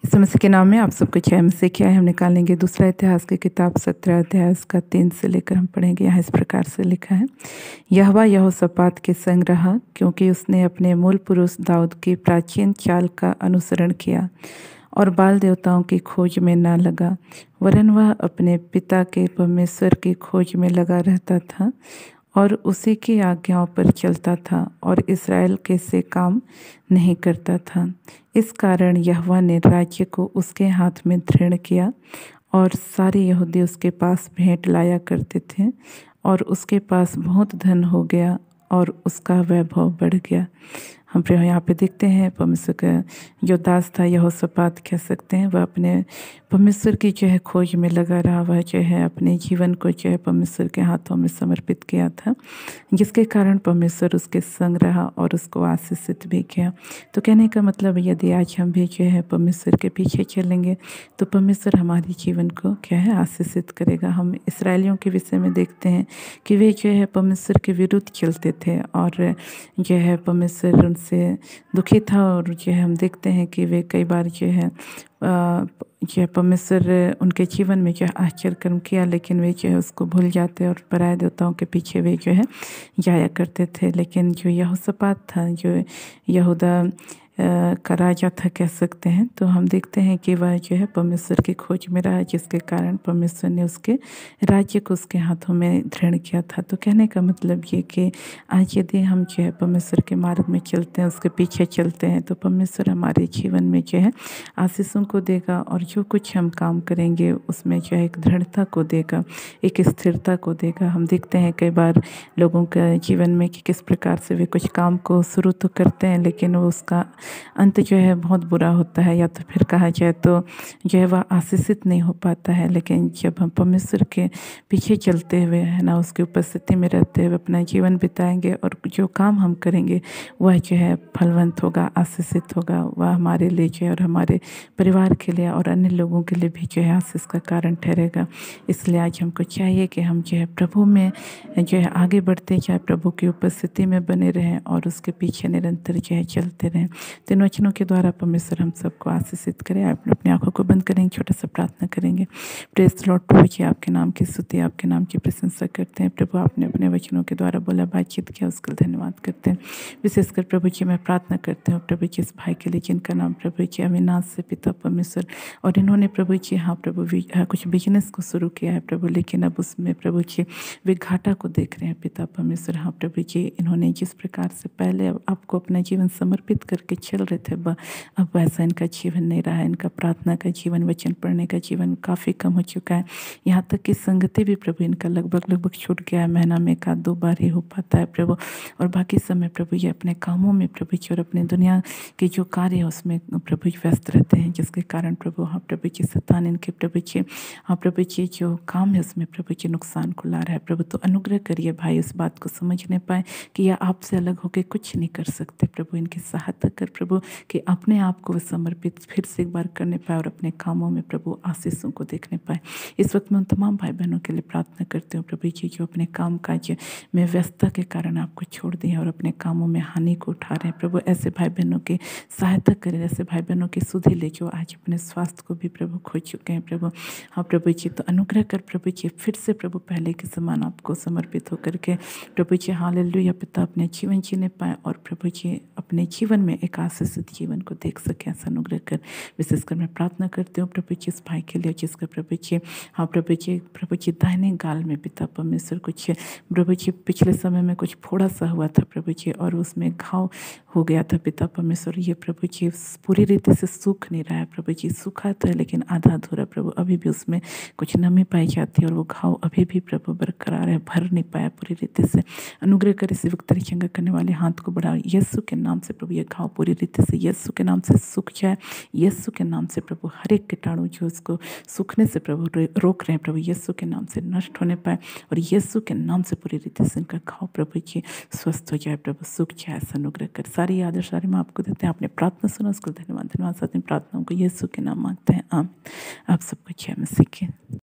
यीशु मसीह के नाम में आप सबको जय मसीह। क्या है, हम निकालेंगे दूसरा इतिहास की किताब 17 अध्याय उसका 3 से लेकर हम पढ़ेंगे। यहाँ इस प्रकार से लिखा है, यहोवा यहोशापात के संग रहा, क्योंकि उसने अपने मूल पुरुष दाऊद की प्राचीन चाल का अनुसरण किया और बाल देवताओं की खोज में न लगा, वरन वह अपने पिता के परमेश्वर की खोज में लगा रहता था और उसी की आज्ञाओं पर चलता था और इस्राएल के से काम नहीं करता था। इस कारण यहोवा ने राज्य को उसके हाथ में दृढ़ किया और सारे यहूदी उसके पास भेंट लाया करते थे और उसके पास बहुत धन हो गया और उसका वैभव बढ़ गया। हम यहाँ पे देखते हैं परमेश्वर का जो दास था यहोशापात कह सकते हैं, वह अपने परमेश्वर की जो है खोज में लगा रहा। वह जो है अपने जीवन को जो है परमेश्वर के हाथों में समर्पित किया था, जिसके कारण परमेश्वर उसके संग रहा और उसको आशीषित भी किया। तो कहने का मतलब, यदि आज हम भी जो है परमेश्वर के पीछे चलेंगे तो परमेश्वर हमारे जीवन को क्या है आशीषित करेगा। हम इसराइलियों के विषय में देखते हैं कि वे जो है परमेश्वर के विरुद्ध चलते थे और जो है परमेश्वर उनसे दुखी था और जो है हम देखते हैं कि वे कई बार जो है परमेश्वर उनके जीवन में जो है आश्चर्य कर्म किया, लेकिन वे जो है उसको भूल जाते और पराये देवताओं के पीछे वे जो है जाया करते थे। लेकिन जो यहोशापात था, जो यहूदा का राजा था कह सकते हैं, तो हम देखते हैं कि वह जो है परमेश्वर की खोज में रहा, जिसके कारण परमेश्वर ने उसके राज्य को उसके हाथों में दृढ़ किया था। तो कहने का मतलब ये कि आज यदि हम जो है परमेश्वर के मार्ग में चलते हैं, उसके पीछे चलते हैं, तो परमेश्वर हमारे जीवन में जो है आशीषों को देगा और जो कुछ हम काम करेंगे उसमें जो है एक दृढ़ता को देगा, एक स्थिरता को देगा। हम देखते हैं कई बार लोगों के जीवन में कि किस प्रकार से वे कुछ काम को शुरू तो करते हैं, लेकिन वो उसका अंत जो है बहुत बुरा होता है, या तो फिर कहा जाए तो जो है वह आशीषित नहीं हो पाता है। लेकिन जब हम परमेश्वर के पीछे चलते हुए है ना, उसकी उपस्थिति में रहते हुए अपना जीवन बिताएंगे और जो काम हम करेंगे वह जो है फलवंत होगा, आशीषित होगा। वह हमारे लिए जो है और हमारे परिवार के लिए और अन्य लोगों के लिए भी जो है आशीष का कारण ठहरेगा। इसलिए आज हमको चाहिए कि हम जो है प्रभु में जो है आगे बढ़ते जाए, प्रभु की उपस्थिति में बने रहें और उसके पीछे निरंतर जो है चलते रहें। तीन वचनों के द्वारा परमेश्वर हम सबको आशीषित करें। आप अपनी आंखों को बंद करेंगे, छोटा सा प्रार्थना करेंगे। Praise the lord. प्रभु जी, आपके नाम की स्तुति, आपके नाम की प्रशंसा करते हैं। प्रभु, आपने अपने वचनों के द्वारा बोला, बातचीत किया, उसका धन्यवाद करते हैं। विशेषकर प्रभु जी मैं प्रार्थना करते हूँ प्रभु जी इस भाई के लिए जिनका नाम प्रभु जी अविनाश से पिता परमेश्वर, और इन्होंने प्रभु जी हाँ प्रभु कुछ बिजनेस को शुरू किया है प्रभु, लेकिन अब उसमें प्रभु जी वे घाटा को देख रहे हैं पिता परमेश्वर। हाँ प्रभु जी, इन्होंने जिस प्रकार से पहले आपको अपना जीवन समर्पित करके चल रहे थे, अब वैसा इनका जीवन नहीं रहा है। इनका प्रार्थना का जीवन, वचन पढ़ने का जीवन काफ़ी कम हो चुका है। यहाँ तक कि संगति भी प्रभु इनका लगभग छूट गया है। महीना में 1-2 बार ही हो पाता है प्रभु, और बाकी समय प्रभु ये अपने कामों में प्रभु जी और अपने दुनिया के जो कार्य है उसमें प्रभु जी व्यस्त रहते हैं, जिसके कारण प्रभु हाँ प्रभु जी शैतान इनके प्रभु जी हाँ प्रभु जी जो काम है उसमें प्रभु जी नुकसान को ला रहा है प्रभु। तो अनुग्रह करिए भाई उस बात को समझने पाए कि यह आपसे अलग होकर कुछ नहीं कर सकते प्रभु। इनकी सहायता कर प्रभु कि अपने आप को समर्पित फिर से एक बार करने पाए और अपने कामों में प्रभु आशीषों को देखने पाए। इस वक्त मैं उन तमाम भाई बहनों के लिए प्रार्थना करती हूँ प्रभु जी जो अपने काम काज में व्यस्तता के कारण आपको छोड़ दिए और अपने कामों में हानि को उठा रहे हैं प्रभु। ऐसे भाई बहनों की सहायता करें, ऐसे भाई बहनों की सुधि ले जो आज अपने स्वास्थ्य को भी प्रभु खो चुके हैं प्रभु। हाँ प्रभु जी, तो अनुग्रह कर प्रभु जी फिर से प्रभु पहले के समान आपको समर्पित होकर के प्रभु जी हालेलुया पिता अपने जीवन जीने पाए और प्रभु जी अपने जीवन में एक आशीषित जीवन को देख सके। ऐसा अनुग्रह कर विशेषकर मैं प्रार्थना करती हूँ प्रभु जी इस भाई के लिए जिसका प्रभु जी हाँ प्रभु जी दाहिने गाल में पिता परमेश्वर कुछ प्रभु जी पिछले समय में कुछ फोड़ा सा हुआ था प्रभु जी और उसमें घाव हो गया था पिता परमेश्वर। ये प्रभु जी पूरी रीति से सूख नहीं रहा है प्रभु जी, सूखा तो है लेकिन आधा अधूरा प्रभु, अभी भी उसमें कुछ नमी पाई जाती है और वो घाव अभी भी प्रभु बरकरार है, भर नहीं पाया पूरी रीति से। अनुग्रह कर इस विक्तरी चंगा करने वाले हाथ को बढ़ा यीशु के नाम से प्रभु, ये घाव पूरी रीति से यीशु के नाम से सूख जाए। यीशु के नाम से प्रभु हर एक कीटाणु जो उसको सूखने से प्रभु रोक रहे हैं प्रभु, यीशु के नाम से नष्ट होने पाए और यीशु के नाम से पूरी रीति से इनका घाव प्रभु जी स्वस्थ हो जाए प्रभु, सूख जाए। ऐसा अनुग्रह कर सारी आदर सारी मैं आपको देते हैं। आपने प्रार्थना सुना उसको धन्यवाद। साथ में प्रार्थनाओं को यीशु के नाम मांगते हैं। आप सबको जय मसीह की।